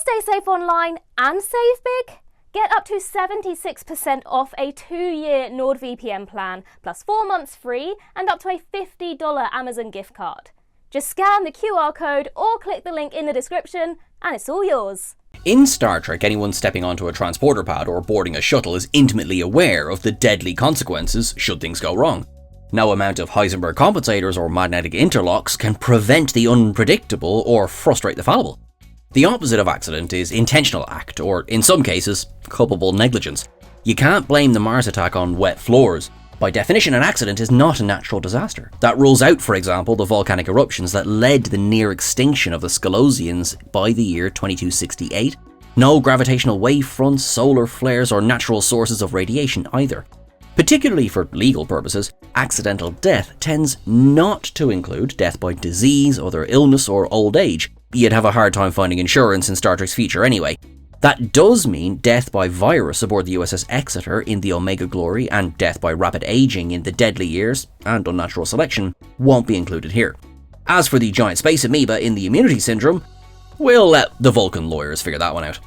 stay safe online and save big? Get up to 76% off a 2-year NordVPN plan, plus 4 months free and up to a $50 Amazon gift card. Just scan the QR code or click the link in the description and it's all yours. In Star Trek, anyone stepping onto a transporter pad or boarding a shuttle is intimately aware of the deadly consequences should things go wrong. No amount of Heisenberg compensators or magnetic interlocks can prevent the unpredictable or frustrate the fallible. The opposite of accident is intentional act, or in some cases, culpable negligence. You can't blame the Mars attack on wet floors. By definition, an accident is not a natural disaster. That rules out, for example, the volcanic eruptions that led to the near extinction of the Scalosians by the year 2268. No gravitational wave fronts, solar flares, or natural sources of radiation either. Particularly for legal purposes, accidental death tends not to include death by disease, other illness, or old age. You'd have a hard time finding insurance in Star Trek's future anyway. That does mean death by virus aboard the USS Exeter in the Omega Glory and death by rapid aging in the Deadly Years and unnatural selection won't be included here. As for the giant space amoeba in the Immunity Syndrome, we'll let the Vulcan lawyers figure that one out.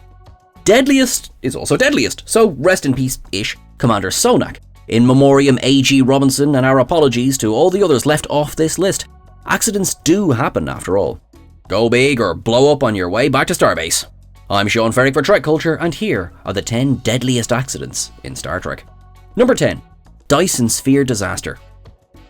Deadliest is also Deadliest, so rest in peace-ish, Commander Sonak. In memoriam A.G. Robinson, and our apologies to all the others left off this list. Accidents do happen after all. Go big or blow up on your way back to Starbase. I'm Sean Ferrick for TrekCulture, and here are the 10 deadliest accidents in Star Trek. Number 10. Dyson Sphere Disaster.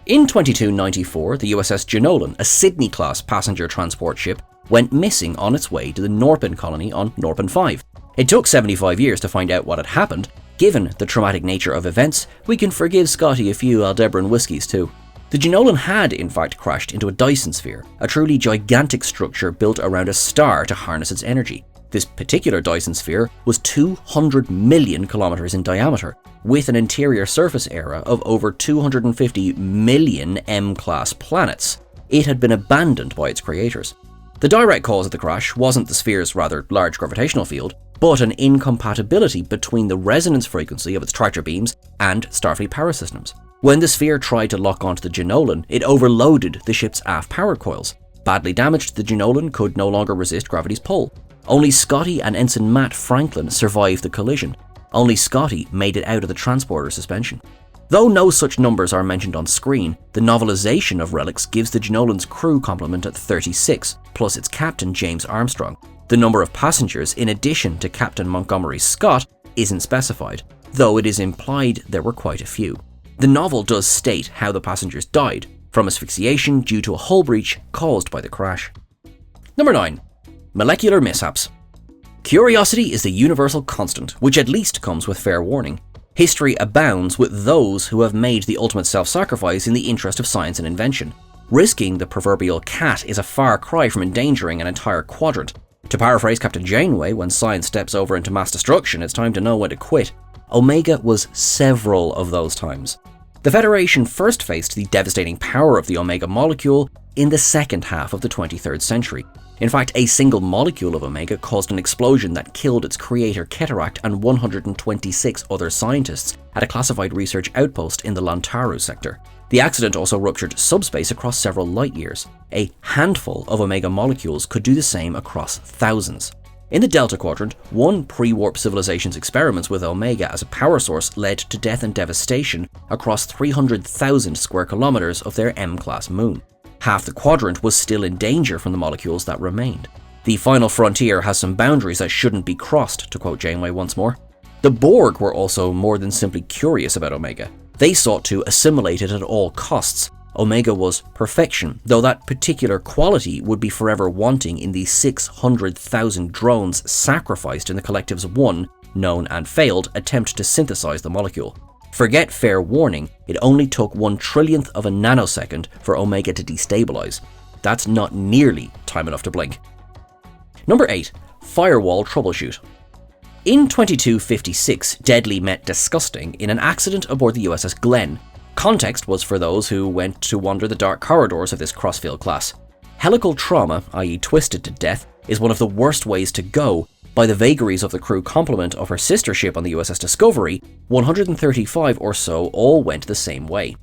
In 2294, the USS Jenolan, a Sydney-class passenger transport ship, went missing on its way to the Norpin colony on Norpin 5. It took 75 years to find out what had happened. Given the traumatic nature of events, we can forgive Scotty a few Aldebaran whiskies too. The Jenolan had, in fact, crashed into a Dyson sphere, a truly gigantic structure built around a star to harness its energy. This particular Dyson sphere was 200 million kilometers in diameter, with an interior surface area of over 250 million M-class planets. It had been abandoned by its creators. The direct cause of the crash wasn't the sphere's rather large gravitational field, but an incompatibility between the resonance frequency of its tractor beams and Starfleet power systems. When the sphere tried to lock onto the Jenolan, it overloaded the ship's aft power coils. Badly damaged, the Jenolan could no longer resist gravity's pull. Only Scotty and Ensign Matt Franklin survived the collision. Only Scotty made it out of the transporter suspension. Though no such numbers are mentioned on screen, the novelization of relics gives the Jenolan's crew complement at 36, plus its captain James Armstrong. The number of passengers, in addition to Captain Montgomery Scott, isn't specified, though it is implied there were quite a few. The novel does state how the passengers died, from asphyxiation due to a hull breach caused by the crash. Number 9. Molecular mishaps. Curiosity is the universal constant, which at least comes with fair warning. History abounds with those who have made the ultimate self-sacrifice in the interest of science and invention. Risking the proverbial cat is a far cry from endangering an entire quadrant. To paraphrase Captain Janeway, when science steps over into mass destruction, it's time to know when to quit. Omega was several of those times. The Federation first faced the devastating power of the Omega molecule in the second half of the 23rd century. In fact, a single molecule of Omega caused an explosion that killed its creator Keteract and 126 other scientists at a classified research outpost in the Lantaru sector. The accident also ruptured subspace across several light years. A handful of Omega molecules could do the same across thousands. In the Delta Quadrant, one pre-warp civilization's experiments with Omega as a power source led to death and devastation across 300,000 square kilometers of their M-class moon. Half the quadrant was still in danger from the molecules that remained. The final frontier has some boundaries that shouldn't be crossed, to quote Janeway once more. The Borg were also more than simply curious about Omega. They sought to assimilate it at all costs. Omega was perfection, though that particular quality would be forever wanting in the 600,000 drones sacrificed in the collective's one, known and failed, attempt to synthesize the molecule. Forget fair warning, it only took 1/trillionth of a nanosecond for Omega to destabilize. That's not nearly time enough to blink. Number 8. Firewall Troubleshoot. In 2256, Deadly met Disgusting in an accident aboard the USS Glenn. Context was for those who went to wander the dark corridors of this crossfield class. Helical trauma, i.e. twisted to death, is one of the worst ways to go. By the vagaries of the crew complement of her sister ship on the USS Discovery, 135 or so all went the same way.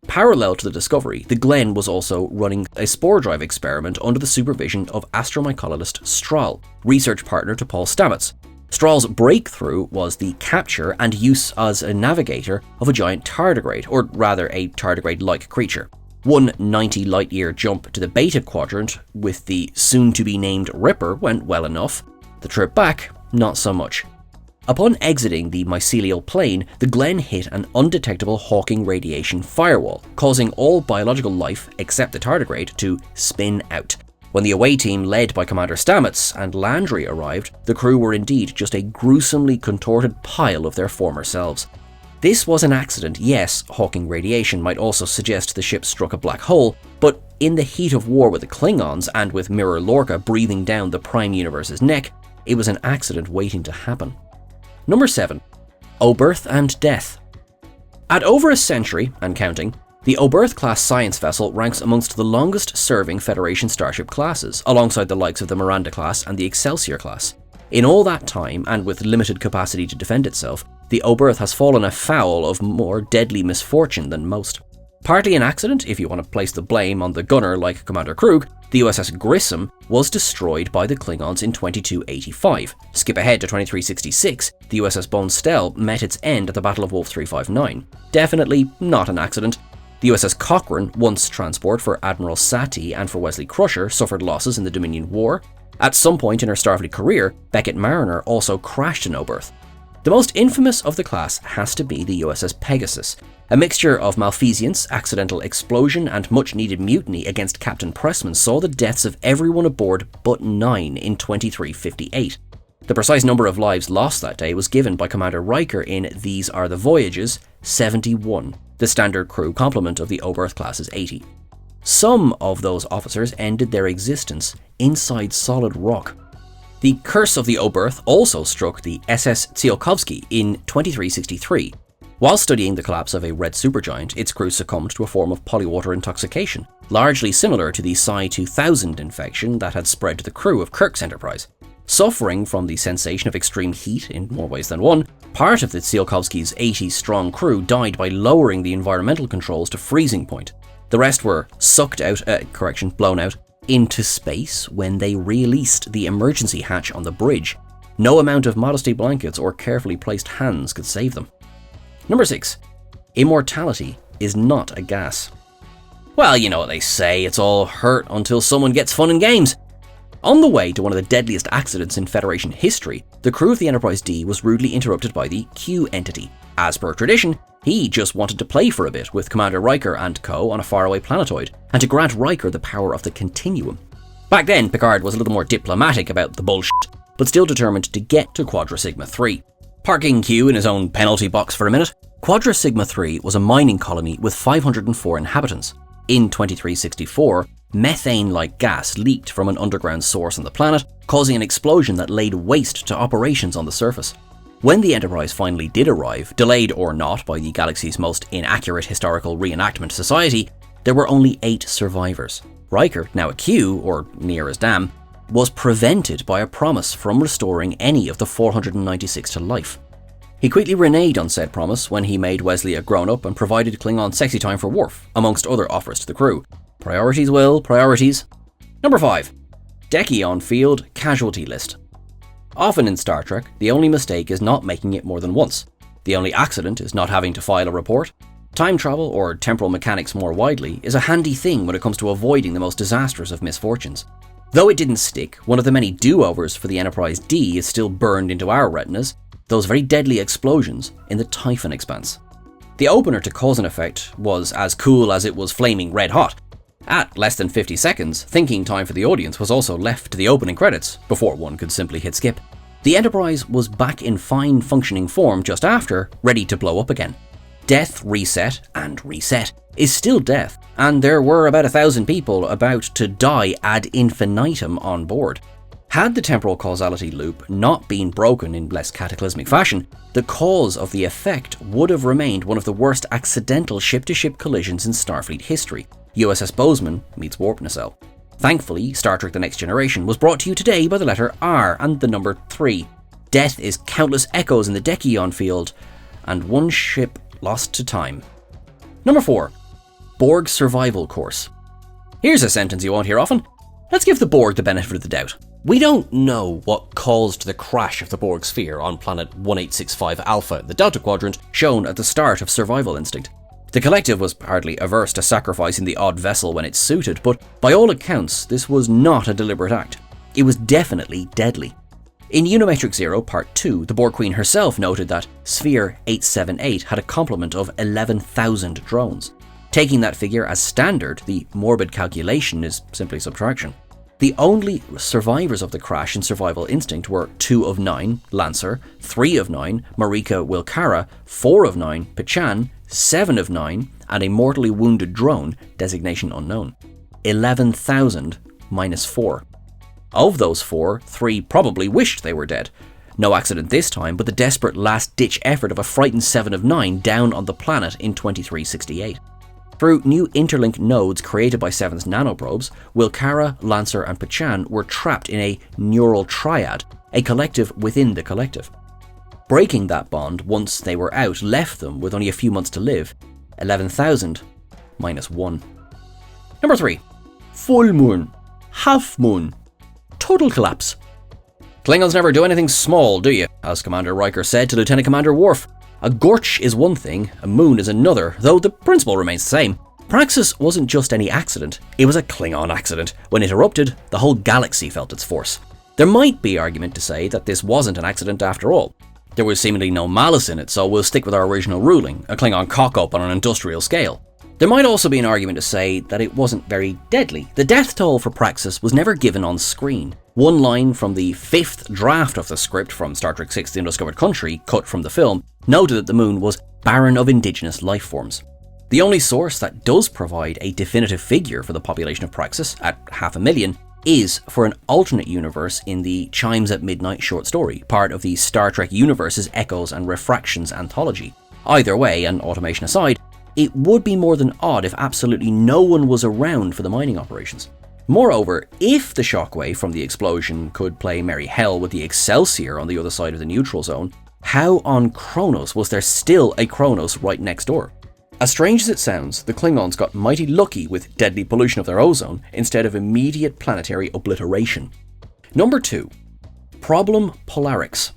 Parallel to the discovery, the Glenn was also running a spore drive experiment under the supervision of astromycologist Strahl, research partner to Paul Stamets. Strahl's breakthrough was the capture and use as a navigator of a giant tardigrade, or rather a tardigrade-like creature. One 90 light-year jump to the beta quadrant with the soon-to-be-named Ripper went well enough. The trip back, not so much. Upon exiting the mycelial plane, the Glenn hit an undetectable Hawking radiation firewall, causing all biological life, except the tardigrade, to spin out. When the away team led by Commander Stamets and Landry arrived, the crew were indeed just a gruesomely contorted pile of their former selves. This was an accident, yes, Hawking radiation might also suggest the ship struck a black hole, but in the heat of war with the Klingons and with Mirror Lorca breathing down the Prime Universe's neck, it was an accident waiting to happen. Number 7. Oirth and Death. At over a century, and counting, the Oirth-class science vessel ranks amongst the longest-serving Federation starship classes, alongside the likes of the Miranda class and the Excelsior class. In all that time, and with limited capacity to defend itself, the Oirth has fallen afoul of more deadly misfortune than most. Partly an accident, if you want to place the blame on the gunner like Commander Krug, the USS Grissom was destroyed by the Klingons in 2285. Skip ahead to 2366, the USS Bonestell met its end at the Battle of Wolf 359. Definitely not an accident. The USS Cochrane, once transport for Admiral Satie and for Wesley Crusher, suffered losses in the Dominion War. At some point in her Starfleet career, Beckett Mariner also crashed in Oirth. The most infamous of the class has to be the USS Pegasus. A mixture of malfeasance, accidental explosion, and much-needed mutiny against Captain Pressman saw the deaths of everyone aboard but 9 in 2358. The precise number of lives lost that day was given by Commander Riker in These Are the Voyages, 71. The standard crew complement of the Oirth class is 80. Some of those officers ended their existence inside solid rock. The curse of the Oirth also struck the SS Tsiolkovsky in 2363. While studying the collapse of a red supergiant, its crew succumbed to a form of polywater intoxication, largely similar to the Psi 2000 infection that had spread to the crew of Kirk's Enterprise. Suffering from the sensation of extreme heat in more ways than one, part of the Tsiolkovsky's 80-strong crew died by lowering the environmental controls to freezing point. The rest were blown out, into space when they released the emergency hatch on the bridge. No amount of modesty blankets or carefully placed hands could save them. Number 6. Immortality is not a gas. Well, you know what they say, it's all hurt until someone gets fun and games. On the way to one of the deadliest accidents in Federation history, the crew of the Enterprise D was rudely interrupted by the Q entity. As per tradition, he just wanted to play for a bit with Commander Riker and co. on a faraway planetoid, and to grant Riker the power of the Continuum. Back then, Picard was a little more diplomatic about the bullshit, but still determined to get to Quadra Sigma 3. Parking Q in his own penalty box for a minute, Quadra Sigma 3 was a mining colony with 504 inhabitants. In 2364, methane-like gas leaked from an underground source on the planet, causing an explosion that laid waste to operations on the surface. When the Enterprise finally did arrive, delayed or not by the galaxy's most inaccurate historical reenactment society, there were only 8 survivors. Riker, now a Q, or near as damn, was prevented by a promise from restoring any of the 496 to life. He quickly reneged on said promise when he made Wesley a grown-up and provided Klingon sexy time for Worf, amongst other offers to the crew. Priorities, Will, priorities. Number 5. Deion Field Casualty List. Often in Star Trek, the only mistake is not making it more than once. The only accident is not having to file a report. Time travel, or temporal mechanics more widely, is a handy thing when it comes to avoiding the most disastrous of misfortunes. Though it didn't stick, one of the many do-overs for the Enterprise D is still burned into our retinas, those very deadly explosions in the Typhon Expanse. The opener to Cause and Effect was as cool as it was flaming red hot. At less than 50 seconds, thinking time for the audience was also left to the opening credits, before one could simply hit skip. The Enterprise was back in fine functioning form just after, ready to blow up again. Death, reset, and reset is still death, and there were about 1,000 people about to die ad infinitum on board. Had the temporal causality loop not been broken in less cataclysmic fashion, the cause of the effect would have remained one of the worst accidental ship-to-ship collisions in Starfleet history. USS Bozeman meets Warp Nacelle. Thankfully, Star Trek The Next Generation was brought to you today by the letter R and the number 3. Death is countless echoes in the Deion field, and one ship lost to time. Number 4. Borg survival course. Here's a sentence you won't hear often. Let's give the Borg the benefit of the doubt. We don't know what caused the crash of the Borg sphere on planet 1865 Alpha, the Delta Quadrant, shown at the start of Survival Instinct. The Collective was hardly averse to sacrificing the odd vessel when it suited, but by all accounts, this was not a deliberate act. It was definitely deadly. In Unimatrix Zero Part 2, the Borg Queen herself noted that Sphere 878 had a complement of 11,000 drones. Taking that figure as standard, the morbid calculation is simply subtraction. The only survivors of the crash in Survival Instinct were 2 of 9, Lancer, 3 of 9, Marika Wilkara, 4 of 9, Pichan, 7 of 9, and a mortally wounded drone, designation unknown. 11,000 minus 4. Of those 4, 3 probably wished they were dead. No accident this time, but the desperate last-ditch effort of a frightened 7 of 9 down on the planet in 2368. Through new interlink nodes created by Seven's nanoprobes, Wilkara, Lancer and Pichan were trapped in a neural triad, a collective within the collective. Breaking that bond once they were out left them with only a few months to live. 11,000 minus 1. Number 3. Full moon. Half moon. Total collapse. Klingons never do anything small, do you? As Commander Riker said to Lieutenant Commander Worf. A gorch is one thing, a moon is another, though the principle remains the same. Praxis wasn't just any accident, it was a Klingon accident. When it erupted, the whole galaxy felt its force. There might be argument to say that this wasn't an accident after all. There was seemingly no malice in it, so we'll stick with our original ruling, a Klingon cock-up on an industrial scale. There might also be an argument to say that it wasn't very deadly. The death toll for Praxis was never given on screen. One line from the 5th draft of the script from Star Trek VI The Undiscovered Country, cut from the film, noted that the moon was barren of indigenous life forms. The only source that does provide a definitive figure for the population of Praxis, at 500,000, is for an alternate universe in the Chimes at Midnight short story, part of the Star Trek universe's Echoes and Refractions anthology. Either way, and automation aside, it would be more than odd if absolutely no one was around for the mining operations. Moreover, if the shockwave from the explosion could play merry hell with the Excelsior on the other side of the neutral zone, how on Kronos was there still a Kronos right next door? As strange as it sounds, the Klingons got mighty lucky with deadly pollution of their ozone instead of immediate planetary obliteration. Number 2. Problem polarics.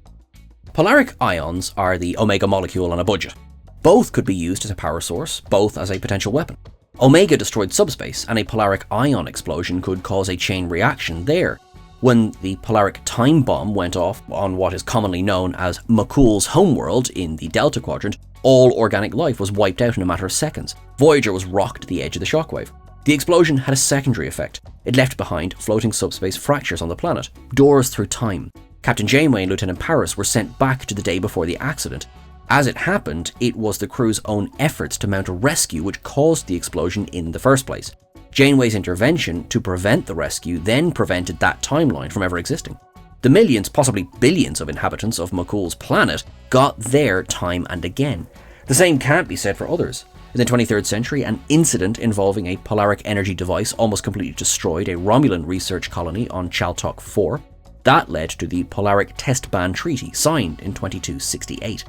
Polaric ions are the Omega molecule on a budget. Both could be used as a power source, both as a potential weapon. Omega destroyed subspace, and a polaric ion explosion could cause a chain reaction there. When the polaric time bomb went off on what is commonly known as McCool's homeworld in the Delta Quadrant, all organic life was wiped out in a matter of seconds. Voyager was rocked to the edge of the shockwave. The explosion had a secondary effect. It left behind floating subspace fractures on the planet, doors through time. Captain Janeway and Lieutenant Paris were sent back to the day before the accident. As it happened, it was the crew's own efforts to mount a rescue which caused the explosion in the first place. Janeway's intervention to prevent the rescue then prevented that timeline from ever existing. The millions, possibly billions of inhabitants of McCool's planet got there time and again. The same can't be said for others. In the 23rd century, an incident involving a polaric energy device almost completely destroyed a Romulan research colony on Chaltok 4. That led to the Polaric Test Ban Treaty, signed in 2268.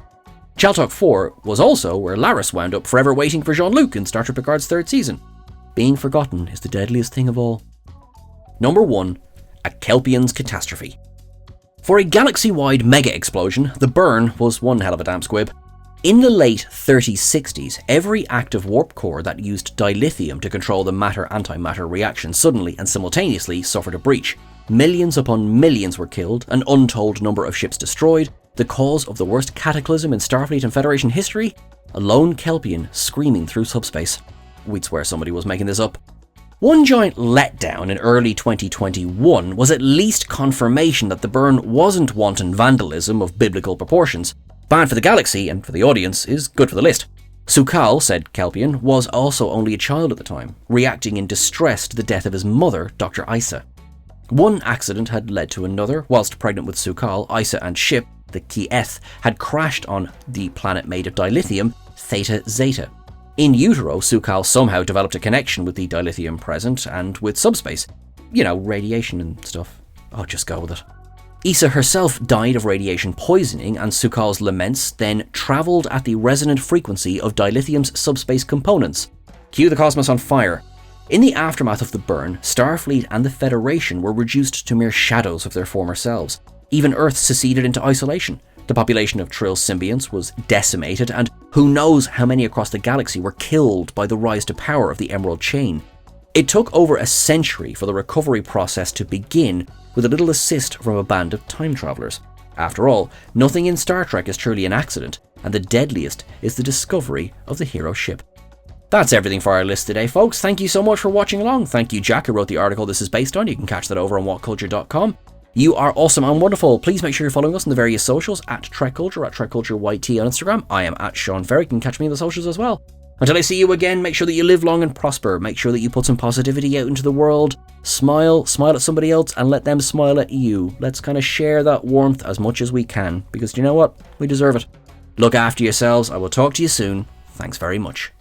Chaltok 4 was also where Laris wound up forever waiting for Jean-Luc in Star Trek Picard's 3rd season. Being forgotten is the deadliest thing of all. Number 1. A Kelpian's Catastrophe. For a galaxy-wide mega-explosion, the burn was one hell of a damn squib. In the late 3060s, every active warp core that used dilithium to control the matter-antimatter reaction suddenly and simultaneously suffered a breach. Millions upon millions were killed, an untold number of ships destroyed, the cause of the worst cataclysm in Starfleet and Federation history? A lone Kelpian screaming through subspace. We'd swear somebody was making this up. One giant letdown in early 2021 was at least confirmation that the burn wasn't wanton vandalism of biblical proportions. Bad for the galaxy, and for the audience, is good for the list. Su'Kal, said Kelpian, was also only a child at the time, reacting in distress to the death of his mother, Dr. Isa. One accident had led to another. Whilst pregnant with Su'Kal, Isa and ship, the Ki'eth, had crashed on the planet made of dilithium, Theta Zeta. In utero, Su'Kal somehow developed a connection with the dilithium present and with subspace. You know, radiation and stuff. I'll just go with it. Isa herself died of radiation poisoning, and Su'Kal's laments then travelled at the resonant frequency of dilithium's subspace components. Cue the cosmos on fire. In the aftermath of the burn, Starfleet and the Federation were reduced to mere shadows of their former selves. Even Earth seceded into isolation. The population of Trill symbionts was decimated, and who knows how many across the galaxy were killed by the rise to power of the Emerald Chain. It took over a century for the recovery process to begin, with a little assist from a band of time travelers. After all, nothing in Star Trek is truly an accident, and the deadliest is the discovery of the hero ship. That's everything for our list today, folks. Thank you so much for watching along. Thank you, Jack, who wrote the article this is based on. You can catch that over on whatculture.com. You are awesome and wonderful. Please make sure you're following us on the various socials at TrekCulture, at TrekCultureYT on Instagram. I am at Sean Ferry. You can catch me on the socials as well. Until I see you again, make sure that you live long and prosper. Make sure that you put some positivity out into the world. Smile at somebody else, and let them smile at you. Let's kind of share that warmth as much as we can, because you know what? We deserve it. Look after yourselves. I will talk to you soon. Thanks very much.